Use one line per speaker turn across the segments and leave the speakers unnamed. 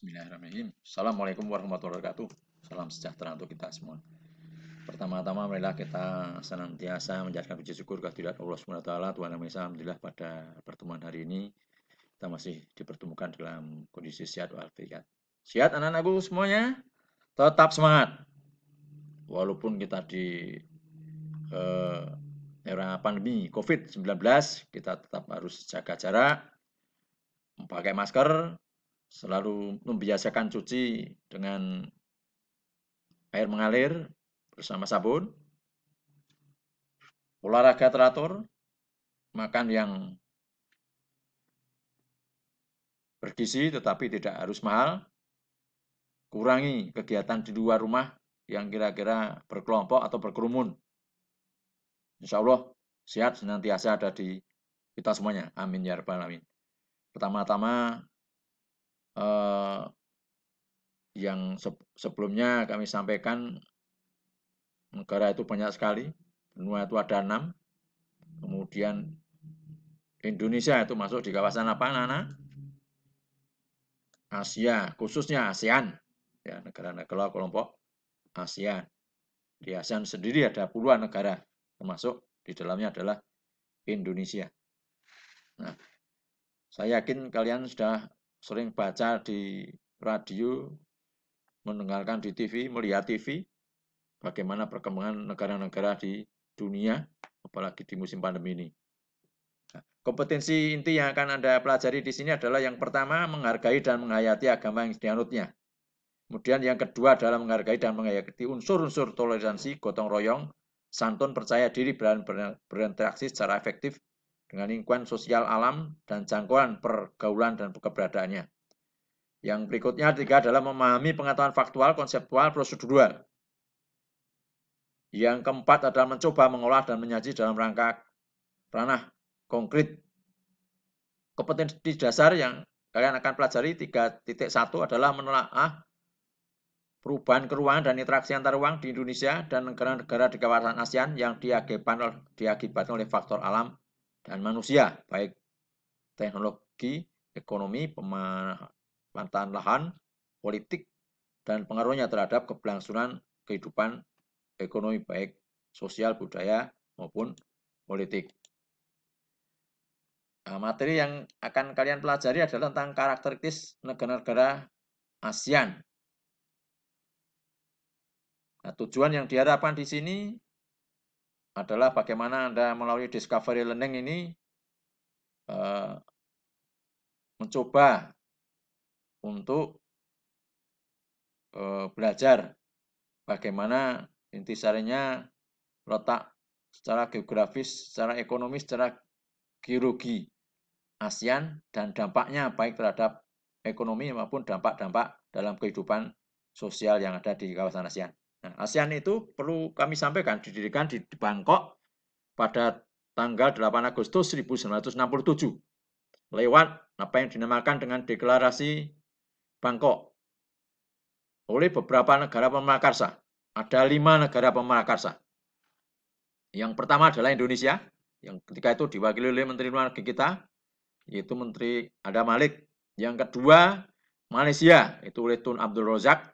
Bismillahirrahmanirrahim. Assalamualaikum warahmatullahi wabarakatuh. Salam sejahtera untuk kita semua. Pertama-tama marilah kita senantiasa menjadikan puji syukur kehadirat Allah Subhanahu wa taala Tuhan Yang Maha Esa. Alhamdulillah pada pertemuan hari ini kita masih dipertemukan dalam kondisi sehat walafiat. Sehat anak-anakku semuanya? Tetap semangat. Walaupun kita di era pandemi COVID-19, kita tetap harus jaga jarak, memakai masker, selalu membiasakan cuci dengan air mengalir bersama sabun, olahraga teratur, makan yang bergizi tetapi tidak harus mahal, kurangi kegiatan di luar rumah yang kira-kira berkelompok atau berkerumun. Insya Allah sehat senantiasa ada di kita semuanya. Amin ya rabbal alamin. Pertama-tama yang sebelumnya kami sampaikan, negara itu banyak sekali, benua itu ada 6, kemudian Indonesia itu masuk di kawasan apa, Nana? Asia, khususnya ASEAN, ya, negara-negara kelompok ASEAN. Di ASEAN sendiri ada puluhan negara, termasuk di dalamnya adalah Indonesia. Nah, saya yakin kalian sudah sering baca di radio, mendengarkan di TV, melihat TV, bagaimana perkembangan negara-negara di dunia, apalagi di musim pandemi ini. Nah, kompetensi inti yang akan Anda pelajari di sini adalah yang pertama, menghargai dan menghayati agama yang dianutnya. Kemudian yang kedua adalah menghargai dan menghayati unsur-unsur toleransi, gotong royong, santun, percaya diri, berinteraksi secara efektif dengan lingkungan sosial alam dan jangkauan pergaulan dan keberadaannya. Yang berikutnya tiga adalah memahami pengetahuan faktual, konseptual, prosedural. Yang keempat adalah mencoba mengolah dan menyaji dalam rangka ranah konkret. Kompetensi dasar yang kalian akan pelajari 3.1 adalah menelaah perubahan keruangan dan interaksi antar ruang di Indonesia dan negara-negara di kawasan ASEAN yang diakibatkan oleh faktor alam dan manusia, baik teknologi, ekonomi, pemanfaatan lahan, politik, dan pengaruhnya terhadap keberlangsungan kehidupan ekonomi, baik sosial, budaya, maupun politik. Nah, materi yang akan kalian pelajari adalah tentang karakteristik negara-negara ASEAN. Nah, tujuan yang diharapkan di sini adalah bagaimana Anda melalui discovery learning ini mencoba untuk belajar bagaimana intisarinya letak secara geografis, secara ekonomis, secara geologi ASEAN dan dampaknya baik terhadap ekonomi maupun dampak-dampak dalam kehidupan sosial yang ada di kawasan ASEAN. Nah, ASEAN itu perlu kami sampaikan didirikan di Bangkok pada tanggal 8 Agustus 1967 lewat apa yang dinamakan dengan Deklarasi Bangkok oleh beberapa negara pemrakarsa. Ada 5 negara pemrakarsa. Yang pertama adalah Indonesia, yang ketika itu diwakili oleh Menteri Luar Negeri kita, yaitu Menteri Adam Malik. Yang kedua, Malaysia, itu oleh Tun Abdul Razak.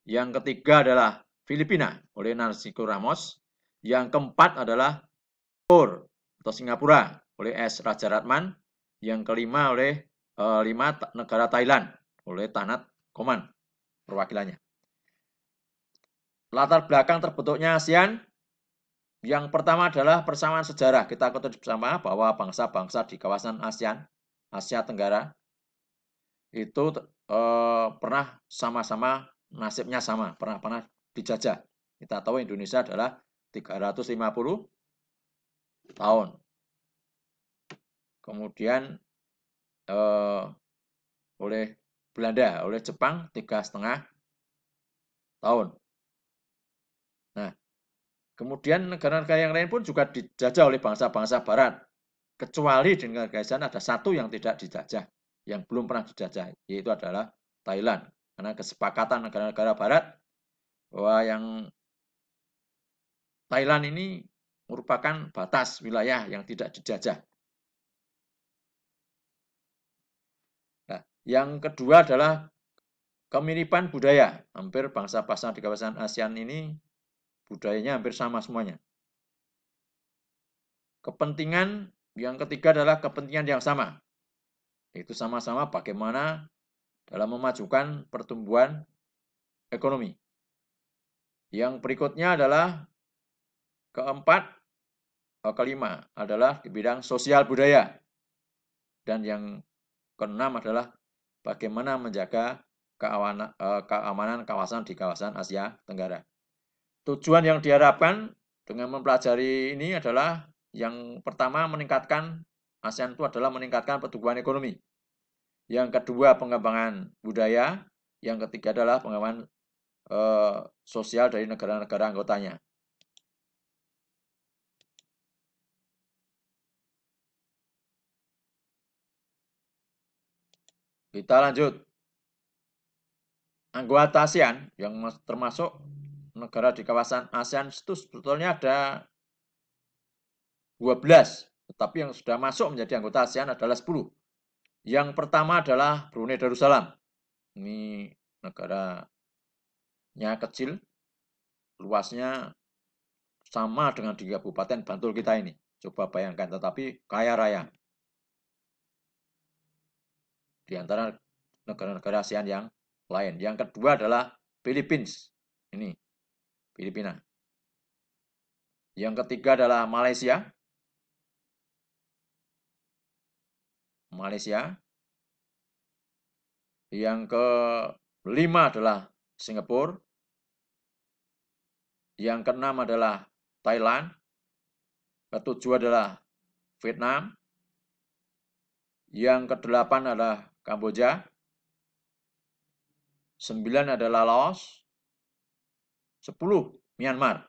Yang ketiga adalah Filipina, oleh Narcissus Ramos. Yang keempat adalah Singapura, oleh S. Raja Ratman. Yang kelima oleh 5 negara Thailand, oleh Tanat Koman, perwakilannya. Latar belakang terbentuknya ASEAN, yang pertama adalah persamaan sejarah. Kita ketahui bersama bahwa bangsa-bangsa di kawasan ASEAN, Asia Tenggara, itu pernah sama-sama nasibnya sama, pernah dijajah. Kita tahu Indonesia adalah 350 tahun. Kemudian oleh Belanda, oleh Jepang 3,5 tahun. Nah, kemudian negara-negara yang lain pun juga dijajah oleh bangsa-bangsa Barat. Kecuali di negara ASEAN ada satu yang tidak dijajah, yang belum pernah dijajah, yaitu adalah Thailand. Karena kesepakatan negara-negara Barat bahwa yang Thailand ini merupakan batas wilayah yang tidak dijajah. Nah, yang kedua adalah kemiripan budaya. Hampir bangsa-bangsa di kawasan ASEAN ini budayanya hampir sama semuanya. Kepentingan yang ketiga adalah kepentingan yang sama. Itu sama-sama bagaimana dalam memajukan pertumbuhan ekonomi. Yang berikutnya adalah kelima adalah di bidang sosial budaya. Dan yang keenam adalah bagaimana menjaga keamanan kawasan di kawasan Asia Tenggara. Tujuan yang diharapkan dengan mempelajari ini adalah yang pertama meningkatkan ASEAN itu adalah meningkatkan pertumbuhan ekonomi. Yang kedua pengembangan budaya, yang ketiga adalah pengembangan sosial dari negara-negara anggotanya. Kita lanjut. Anggota ASEAN yang termasuk negara di kawasan ASEAN itu sebetulnya ada 12, tetapi yang sudah masuk menjadi anggota ASEAN adalah 10. Yang pertama adalah Brunei Darussalam. Ini negaranya kecil, luasnya sama dengan di Kabupaten Bantul kita ini. Coba bayangkan, tetapi kaya raya. Di antara negara-negara ASEAN yang lain. Yang kedua adalah Philippines. Ini, Filipina. Yang ketiga adalah Malaysia. Yang kelima adalah Singapura. Yang keenam adalah Thailand. Ketujuh adalah Vietnam. Yang kedelapan adalah Kamboja. 9 adalah Laos. 10 Myanmar.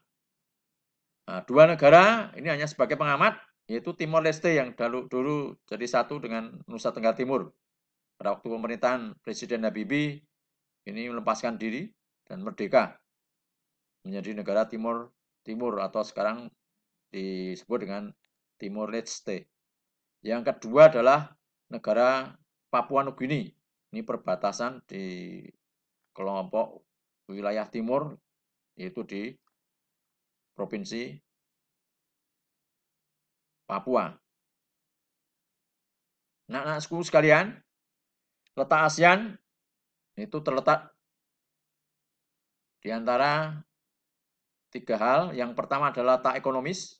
Nah, 2 negara ini hanya sebagai pengamat, yaitu Timor Leste yang dulu jadi satu dengan Nusa Tenggara Timur. Pada waktu pemerintahan Presiden Habibie ini melepaskan diri dan merdeka menjadi negara Timur atau sekarang disebut dengan Timor Leste. Yang kedua adalah negara Papua Nugini. Ini perbatasan di kelompok wilayah timur, yaitu di Provinsi Papua. Anak-anakku sekalian, letak ASEAN itu terletak di antara 3 hal. Yang pertama adalah letak ekonomis.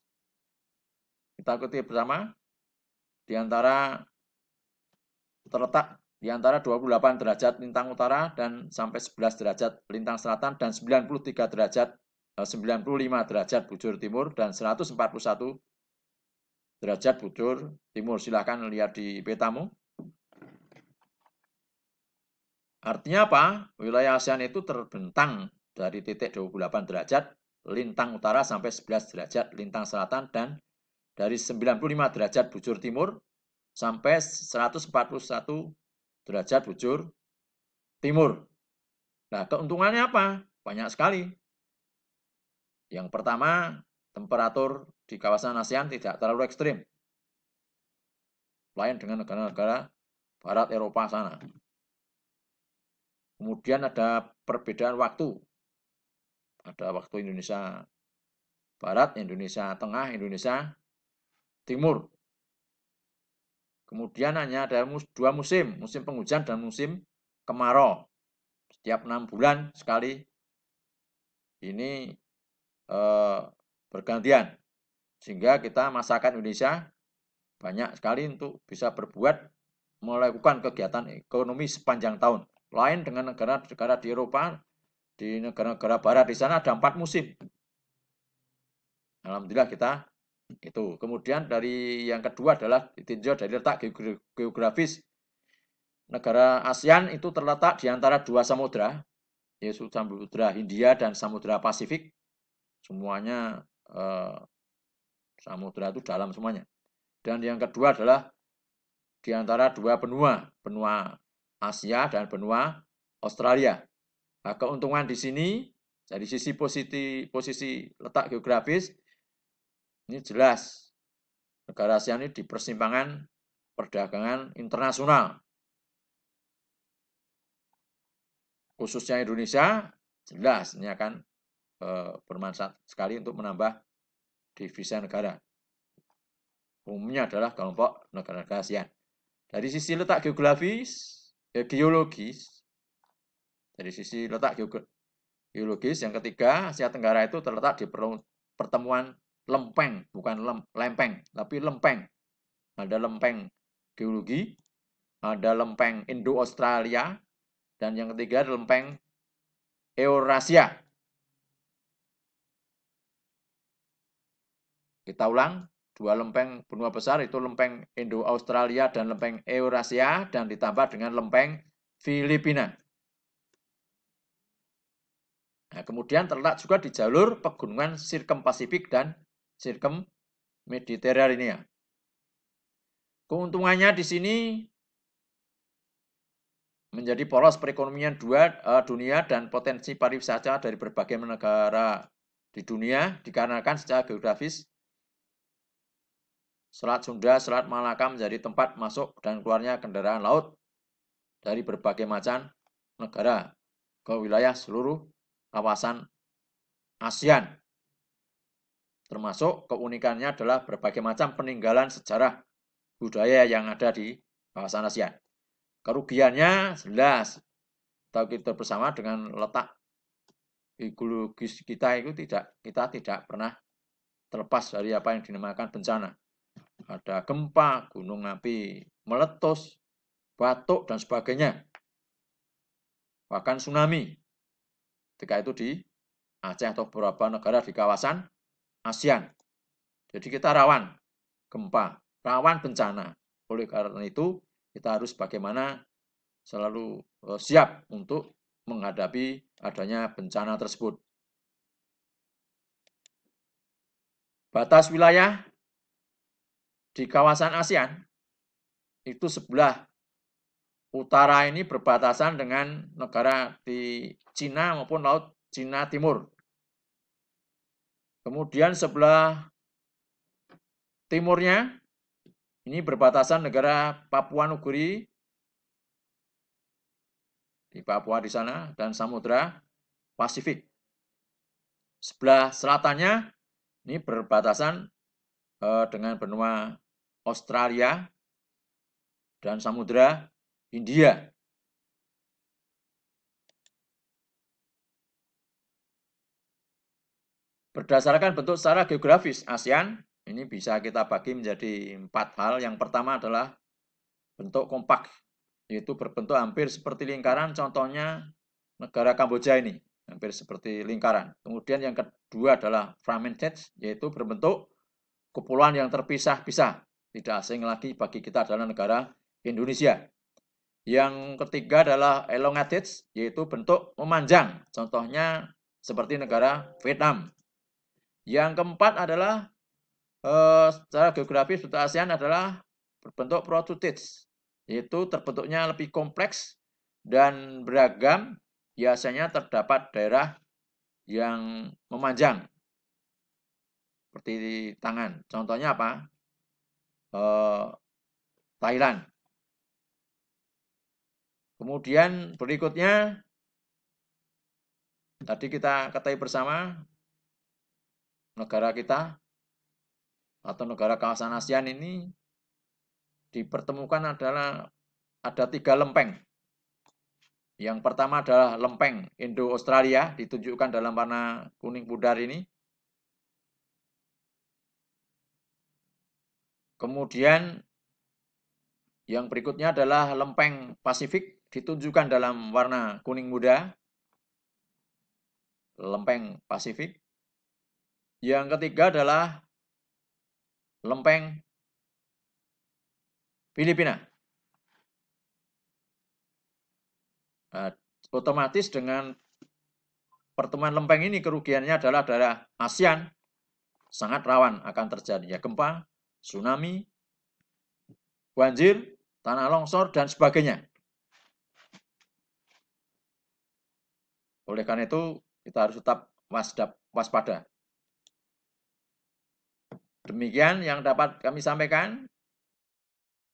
Kita ikuti bersama. Terletak di antara 28 derajat lintang utara dan sampai 11 derajat lintang selatan dan 95 derajat bujur timur dan 141 derajat bujur timur. Silahkan lihat di petamu. Artinya apa? Wilayah ASEAN itu terbentang dari titik 28 derajat lintang utara sampai 11 derajat lintang selatan dan dari 95 derajat bujur timur sampai 141 derajat bujur timur. Nah, keuntungannya apa? Banyak sekali. Yang pertama, temperatur di kawasan ASEAN tidak terlalu ekstrim. Lain dengan negara-negara barat Eropa sana. Kemudian ada perbedaan waktu. Ada waktu Indonesia Barat, Indonesia Tengah, Indonesia Timur. Kemudian hanya ada 2 musim, musim penghujan dan musim kemarau. Setiap 6 bulan sekali ini bergantian. Sehingga kita masyarakat Indonesia banyak sekali untuk bisa melakukan kegiatan ekonomi sepanjang tahun. Lain dengan negara-negara di Eropa, di negara-negara barat di sana ada 4 musim. Alhamdulillah kita itu. Kemudian dari yang kedua adalah ditinjau dari letak geografis. Negara ASEAN itu terletak di antara 2 samudra, yaitu Samudra Hindia dan Samudra Pasifik. Semuanya samudra itu dalam semuanya. Dan yang kedua adalah di antara 2 benua Asia dan benua Australia. Nah, keuntungan di sini dari sisi posisi letak geografis ini jelas negara ASEAN ini di persimpangan perdagangan internasional. khususnya Indonesia, jelas ini akan bermanfaat sekali untuk menambah devisa negara. Umumnya adalah kelompok negara-negara ASEAN. Dari sisi letak geologis, dari sisi letak geologis, yang ketiga, Asia Tenggara itu terletak di pertemuan lempeng, bukan lempeng, tapi lempeng. Ada lempeng geologi, ada lempeng Indo-Australia, dan yang ketiga ada lempeng Eurasia. Kita ulang, dua lempeng benua besar itu lempeng Indo-Australia dan lempeng Eurasia, dan ditambah dengan lempeng Filipina. Nah, kemudian terletak juga di jalur pegunungan Sirkum-Pasifik dan Sirkum-Mediterania. Keuntungannya di sini menjadi poros perekonomian dunia dan potensi pariwisata dari berbagai negara di dunia dikarenakan secara geografis Selat Sunda, Selat Malaka menjadi tempat masuk dan keluarnya kendaraan laut dari berbagai macam negara ke wilayah seluruh kawasan ASEAN. Termasuk keunikannya adalah berbagai macam peninggalan sejarah budaya yang ada di kawasan ASEAN. Kerugiannya jelas, tahu kita bersama dengan letak geologis kita itu kita tidak pernah terlepas dari apa yang dinamakan bencana. Ada gempa, gunung api meletus, batuk, dan sebagainya. Bahkan tsunami. Ketika itu di Aceh atau beberapa negara di kawasan ASEAN. Jadi kita rawan gempa, rawan bencana. Oleh karena itu, kita harus bagaimana selalu siap untuk menghadapi adanya bencana tersebut. Batas wilayah di kawasan ASEAN itu sebelah utara ini berbatasan dengan negara di Cina maupun Laut Cina Timur. Kemudian sebelah timurnya ini berbatasan negara Papua Nugini di Papua di sana dan Samudra Pasifik. Sebelah selatannya ini berbatasan dengan benua Australia dan Samudra Hindia. Berdasarkan bentuk secara geografis ASEAN, ini bisa kita bagi menjadi 4 hal. Yang pertama adalah bentuk kompak, yaitu berbentuk hampir seperti lingkaran, contohnya negara Kamboja ini, hampir seperti lingkaran. Kemudian yang kedua adalah fragmented, yaitu berbentuk kepulauan yang terpisah-pisah. Tidak asing lagi bagi kita adalah negara Indonesia. Yang ketiga adalah elongated, yaitu bentuk memanjang. Contohnya seperti negara Vietnam. Yang keempat adalah secara geografis bentuk ASEAN adalah berbentuk protruted, yaitu terbentuknya lebih kompleks dan beragam. Biasanya terdapat daerah yang memanjang, seperti di tangan. Contohnya apa? Thailand. Kemudian berikutnya, tadi kita ketahui bersama, negara kita atau negara kawasan ASEAN ini dipertemukan adalah ada 3 lempeng. Yang pertama adalah lempeng Indo-Australia, ditunjukkan dalam warna kuning pudar ini. Kemudian yang berikutnya adalah lempeng Pasifik, ditunjukkan dalam warna kuning muda. Lempeng Pasifik. Yang ketiga adalah lempeng Filipina. Nah, otomatis dengan pertemuan lempeng ini kerugiannya adalah daerah ASEAN sangat rawan akan terjadinya gempa, tsunami, banjir, tanah longsor, dan sebagainya. Oleh karena itu, kita harus tetap waspada. Demikian yang dapat kami sampaikan.